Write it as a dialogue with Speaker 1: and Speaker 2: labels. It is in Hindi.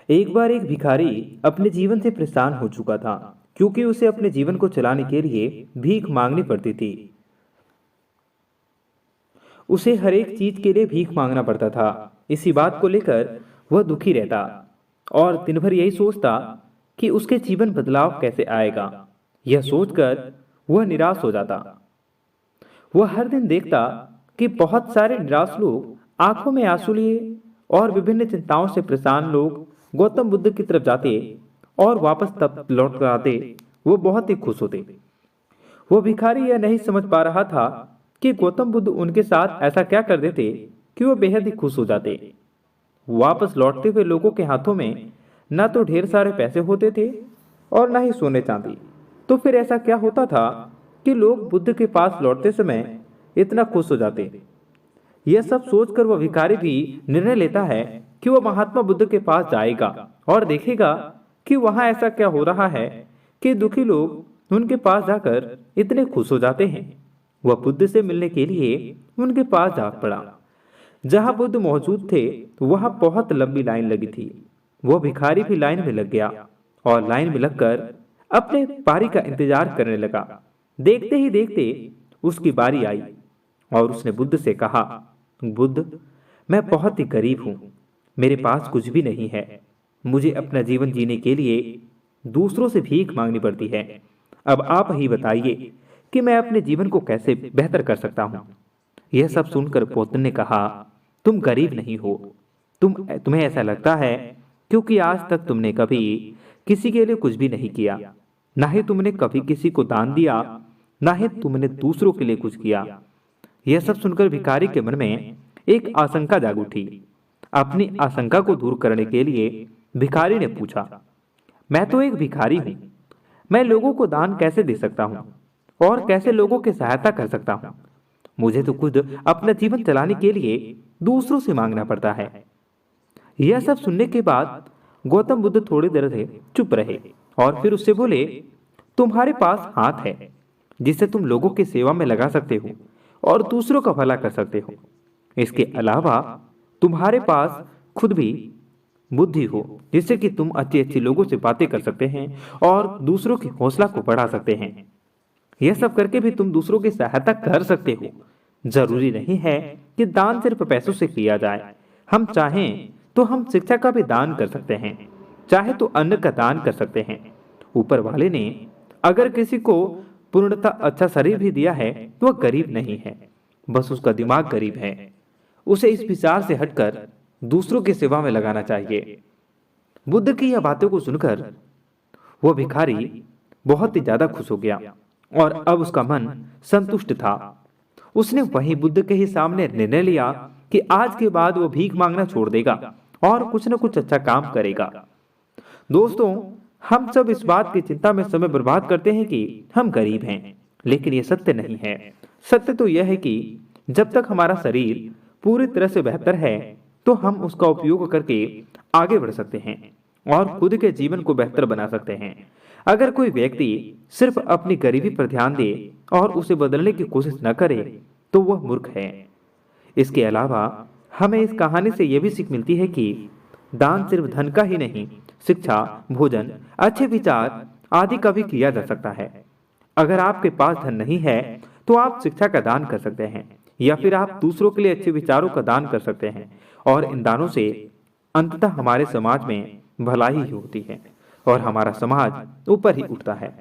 Speaker 1: एक बार एक भिखारी अपने जीवन से परेशान हो चुका था, क्योंकि उसे अपने जीवन को चलाने के लिए भीख मांगनी पड़ती थी। उसे हर एक चीज के लिए भीख मांगना पड़ता था। इसी बात को लेकर वह दुखी रहता और दिन भर यही सोचता कि उसके जीवन बदलाव कैसे आएगा। यह सोचकर वह निराश हो जाता। वह हर दिन देखता कि बहुत सारे निराश लोग आंखों में आंसू लिए और विभिन्न चिंताओं से परेशान लोग गौतम बुद्ध की तरफ जाते और वापस तब लौट कर आते। वो बहुत ही खुश होते। वो भिखारी यह नहीं समझ पा रहा था कि गौतम बुद्ध उनके साथ ऐसा क्या कर देते कि वो बेहद ही खुश हो जाते। वापस लौटते हुए लोगों के हाथों में न तो ढेर सारे पैसे होते थे और न ही सोने चांदी। तो फिर ऐसा क्या होता था कि लोग बुद्ध के पास लौटते समय इतना खुश हो जाते। यह सब सोचकर वह भिखारी भी निर्णय लेता है कि वह महात्मा बुद्ध के पास जाएगा और देखेगा कि वहां ऐसा क्या हो रहा है कि दुखी लोग उनके पास जाकर इतने खुश हो जाते हैं। वह बुद्ध से मिलने के लिए उनके पास जा पड़ा। जहां बुद्ध मौजूद थे वहां बहुत लंबी लाइन लगी थी। वह भिखारी भी लाइन में लग गया और लाइन में लगकर अपने बारी का इंतजार करने लगा। देखते ही देखते उसकी बारी आई और उसने बुद्ध से कहा, बुद्ध, मैं बहुत ही गरीब हूं। मेरे पास कुछ भी नहीं है। मुझे अपना जीवन जीने के लिए दूसरों से भीख मांगनी पड़ती है। अब आप ही बताइए कि मैं अपने जीवन को कैसे बेहतर कर सकता हूं। यह सब सुनकर बुद्ध ने कहा, तुम गरीब नहीं हो। तुम्हें ऐसा लगता है क्योंकि आज तक तुमने कभी किसी के लिए कुछ भी नहीं किया। ना ही तुमने कभी किसी को दान दिया, ना ही तुमने दूसरों के लिए कुछ किया। यह सब सुनकर भिखारी के मन में एक आशंका जाग उठी। अपनी आशंका को दूर करने के लिए भिखारी ने पूछा, मैं तो एक भिखारी हूं। मैं लोगों को दान कैसे दे सकता हूं और कैसे लोगों की सहायता कर सकता हूं। मुझे तो खुद अपना जीवन चलाने के लिए दूसरों से मांगना पड़ता है। यह सब सुनने के बाद गौतम बुद्ध थोड़ी देर से चुप रहे और फिर उससे बोले, तुम्हारे पास हाथ है जिसे तुम लोगों की सेवा में लगा सकते हो और दूसरों का भला कर सकते हो। इसके अलावा तुम्हारे पास खुद भी बुद्धि हो जिससे कि तुम अच्छे अच्छे लोगों से बातें कर सकते हैं और दूसरों की हौसला को बढ़ा सकते हैं। यह सब करके भी तुम दूसरों की सहायता कर सकते हो। जरूरी नहीं है कि दान सिर्फ पैसों से किया जाए। हम चाहें तो हम शिक्षा का भी दान कर सकते हैं, चाहे तो अन्न का दान कर सकते हैं। ऊपर वाले ने अगर किसी को पूर्णतः अच्छा शरीर भी दिया है तो वह गरीब नहीं है, बस उसका दिमाग गरीब है। उसे इस विचार से हटकर दूसरों की सेवा में लगाना चाहिए। बुद्ध की यह बातों को सुनकर वह भिखारी बहुत ही ज्यादा खुश हो गया और अब उसका मन संतुष्ट था। उसने वही बुद्ध के ही सामने निर्णय लिया कि आज के बाद वो भीख मांगना छोड़ देगा और कुछ न कुछ अच्छा काम करेगा। दोस्तों, हम सब इस बात की चिंता में समय बर्बाद करते हैं कि हम गरीब हैं, लेकिन यह सत्य नहीं है। सत्य तो यह है कि जब तक हमारा शरीर पूरी तरह से बेहतर है तो हम उसका उपयोग करके आगे बढ़ सकते हैं और खुद के जीवन को बेहतर बना सकते हैं। अगर कोई व्यक्ति सिर्फ अपनी गरीबी पर ध्यान दे और उसे बदलने की कोशिश न करे तो वह मूर्ख है। इसके अलावा हमें इस कहानी से यह भी सीख मिलती है कि दान सिर्फ धन का ही नहीं, शिक्षा, भोजन, अच्छे विचार आदि का भी किया जा सकता है। अगर आपके पास धन नहीं है तो आप शिक्षा का दान कर सकते हैं या फिर आप दूसरों के लिए अच्छे विचारों का दान कर सकते हैं और इन दानों से अंततः हमारे समाज में भलाई ही होती है और हमारा समाज ऊपर ही उठता है।